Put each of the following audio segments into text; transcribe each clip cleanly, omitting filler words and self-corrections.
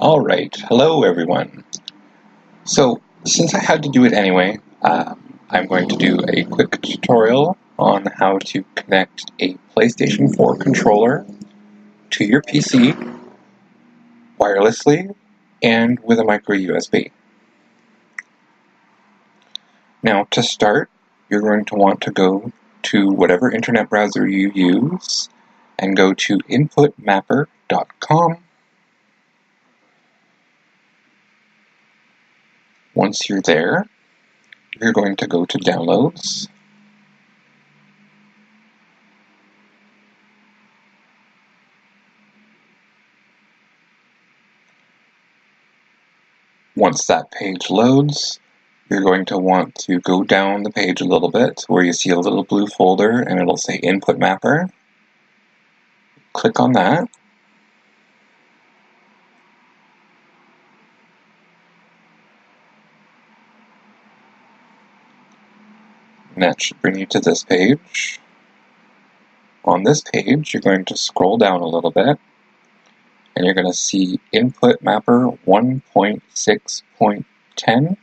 Alright, hello everyone. So, since I had to do it anyway, I'm going to do a quick tutorial on how to connect a PlayStation 4 controller to your PC wirelessly and with a micro USB. Now, to start, you're going to want to go to whatever internet browser you use and go to inputmapper.com. Once you're there, you're going to go to Downloads. Once that page loads, you're going to want to go down the page a little bit where you see a little blue folder and it'll say Input Mapper. Click on that. And that should bring you to this page. On this page, you're going to scroll down a little bit and you're going to see Input Mapper 1.6.10.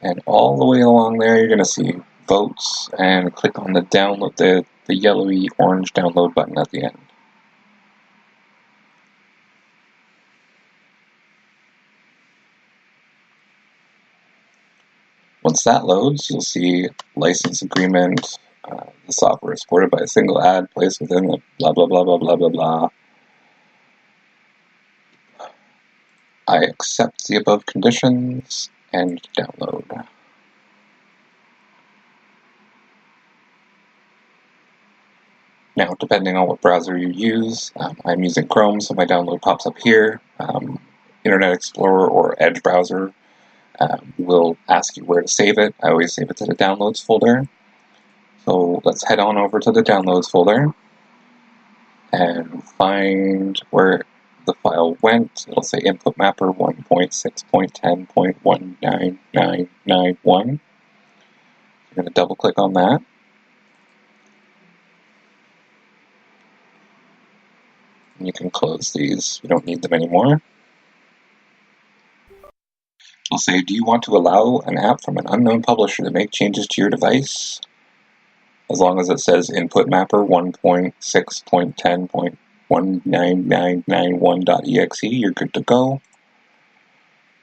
And all the way along there, you're going to see votes, and click on the download, the yellowy orange download button at the end. Once that loads, you'll see license agreement, the software is supported by a single ad placed within the blah blah blah blah blah blah blah. I accept the above conditions and download. Now, depending on what browser you use, I'm using Chrome, so my download pops up here. Internet Explorer or Edge browser will ask you where to save it. I always save it to the Downloads folder. So let's head on over to the Downloads folder and find where the file went. It'll say Input Mapper 1.6.10.19991. You're going to double click on that. And you can close these. We don't need them anymore. It'll say, do you want to allow an app from an unknown publisher to make changes to your device? As long as it says Input Mapper 1.6.10.19991.exe, you're good to go.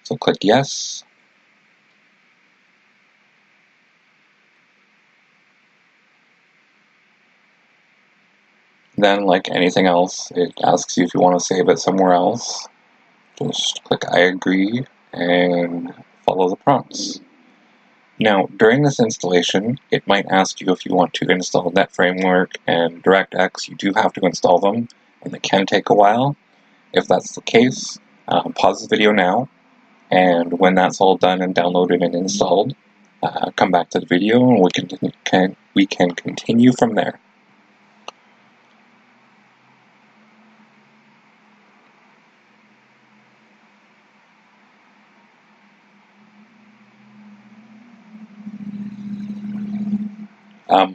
So click yes. Then, like anything else, it asks you if you want to save it somewhere else. Just click I agree and follow the prompts. Now, during this installation, it might ask you if you want to install NetFramework and DirectX. You do have to install them, and they can take a while. If that's the case, pause the video now, and when that's all done and downloaded and installed, come back to the video and we can continue from there.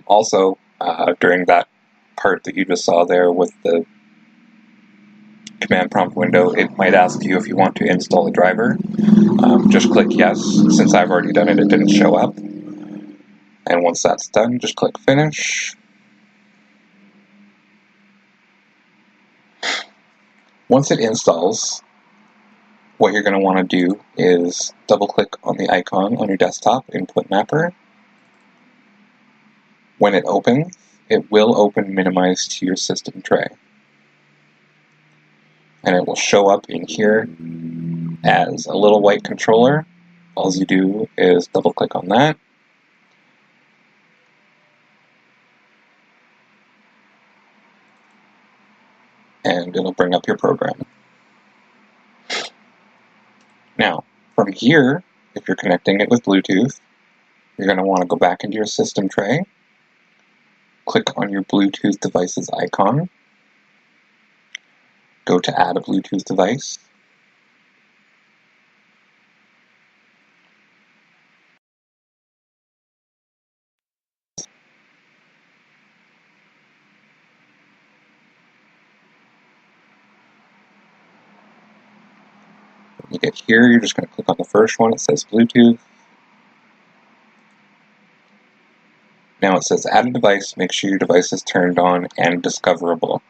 Also, during that part that you just saw there with the command prompt window, it might ask you if you want to install a driver. Just click yes. Since I've already done it, it didn't show up. And once that's done, just click finish. Once it installs, what you're going to want to do is double click on the icon on your desktop, Input Mapper. When it opens, it will open minimized to your system tray. And it will show up in here as a little white controller. All you do is double click on that. And it'll bring up your program. Now, from here, if you're connecting it with Bluetooth, you're going to want to go back into your system tray, click on your Bluetooth device's icon, go to Add a Bluetooth device, You get here, you're just going to click on the first one, it says Bluetooth. Now it says add a device, make sure your device is turned on and discoverable.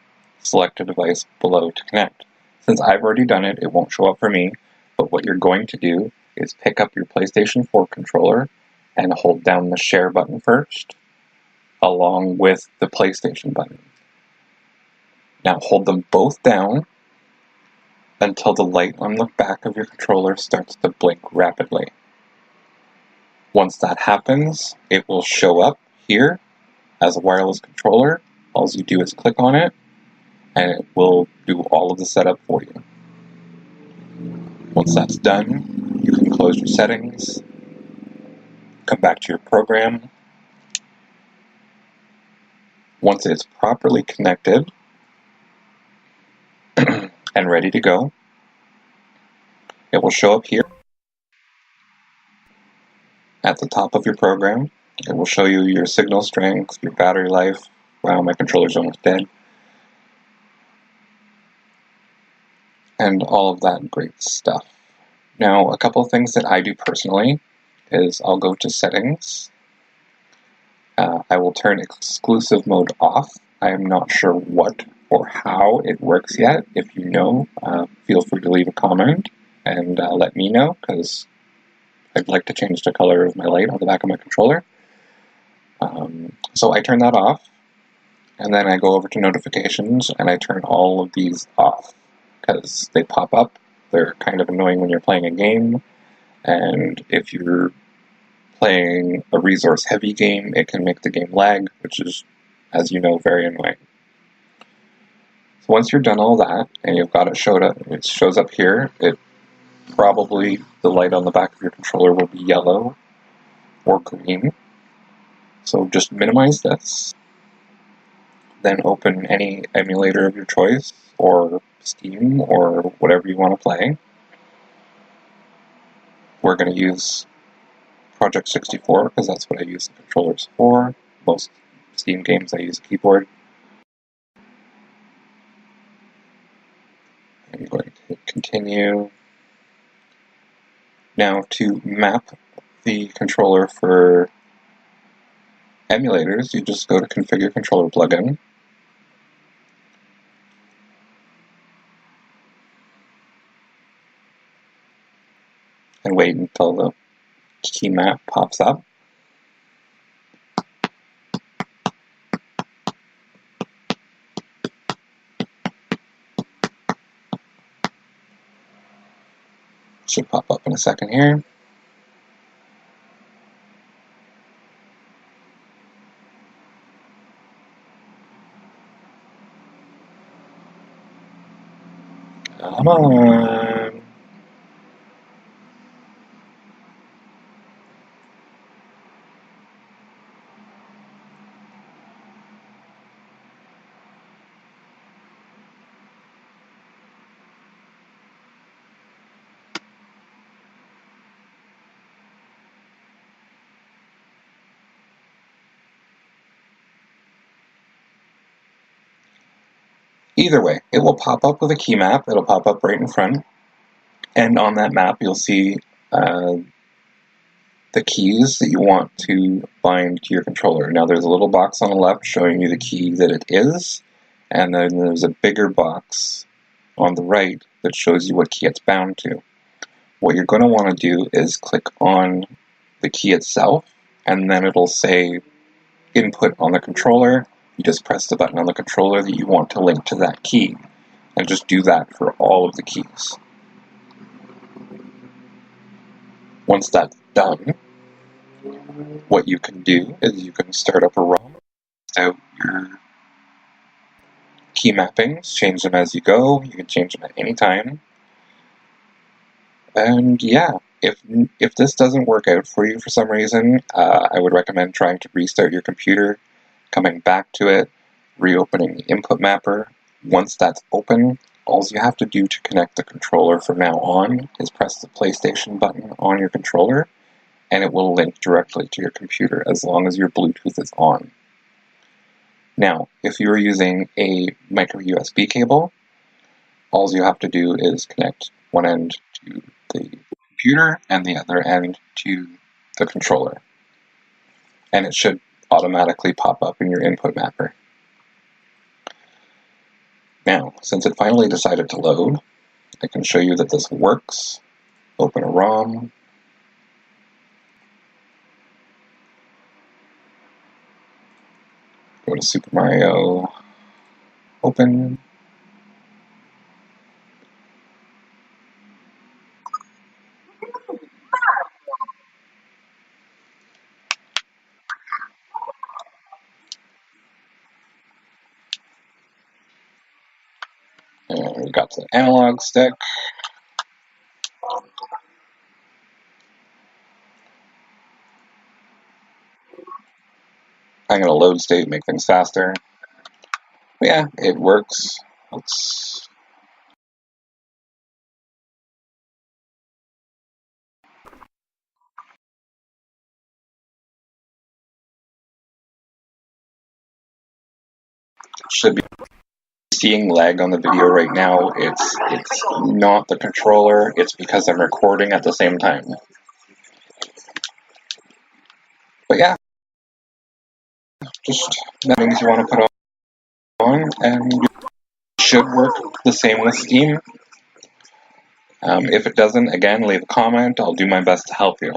Select a device below to connect. Since I've already done it, it won't show up for me, but what you're going to do is pick up your PlayStation 4 controller and hold down the share button first, along with the PlayStation button. Now hold them both down until the light on the back of your controller starts to blink rapidly. Once that happens, it will show up here as a wireless controller. All you do is click on it, and it will do all of the setup for you. Once that's done, you can close your settings, come back to your program. Once it's properly connected and ready to go, it will show up here at the top of your program. It will show you your signal strength, your battery life. Wow, my controller's almost dead. And all of that great stuff. Now, a couple of things that I do personally is I'll go to settings. I will turn exclusive mode off. I am not sure what or how it works yet. If you know, feel free to leave a comment and let me know, because I'd like to change the color of my light on the back of my controller. So I turn that off, and then I go over to notifications and I turn all of these off because they pop up. They're kind of annoying when you're playing a game, and if you're playing a resource-heavy game, it can make the game lag, which is, as you know, very annoying. So once you're done all that, and you've got it shows up here, probably the light on the back of your controller will be yellow or green. So just minimize this, then open any emulator of your choice, or Steam, or whatever you want to play. We're going to use Project 64 because that's what I use the controllers for. Most Steam games I use a keyboard. I'm going to hit continue. Now to map the controller for emulators, you just go to Configure Controller Plugin. And wait until the key map pops up. Should pop up in a second here. Come on. Either way, it will pop up with a key map. It'll pop up right in front. And on that map, you'll see the keys that you want to bind to your controller. Now, there's a little box on the left showing you the key that it is, and then there's a bigger box on the right that shows you what key it's bound to. What you're going to want to do is click on the key itself, and then it'll say input on the controller. You just press the button on the controller that you want to link to that key, and just do that for all of the keys. Once that's done, what you can do is you can start up a ROM without your key mappings, change them as you go. You can change them at any time. And yeah, if this doesn't work out for you for some reason, I would recommend trying to restart your computer, coming back to it, reopening the input mapper. Once that's open, all you have to do to connect the controller from now on is press the PlayStation button on your controller, and it will link directly to your computer as long as your Bluetooth is on. Now, if you are using a micro USB cable, all you have to do is connect one end to the computer and the other end to the controller. And it should automatically pop up in your input mapper. Now, since it finally decided to load, I can show you that this works. Open a ROM. Go to Super Mario. Open. And we got the analog stick. I'm going to load state, make things faster. But yeah, it works. Should be seeing lag on the video right now. It's not the controller, it's because I'm recording at the same time. But yeah, just settings you want to put on, and it should work the same with Steam. If it doesn't, again, leave a comment. I'll do my best to help you.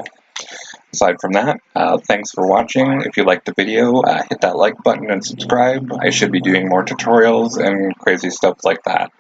Aside from that, thanks for watching. If you liked the video, hit that like button and subscribe. I should be doing more tutorials and crazy stuff like that.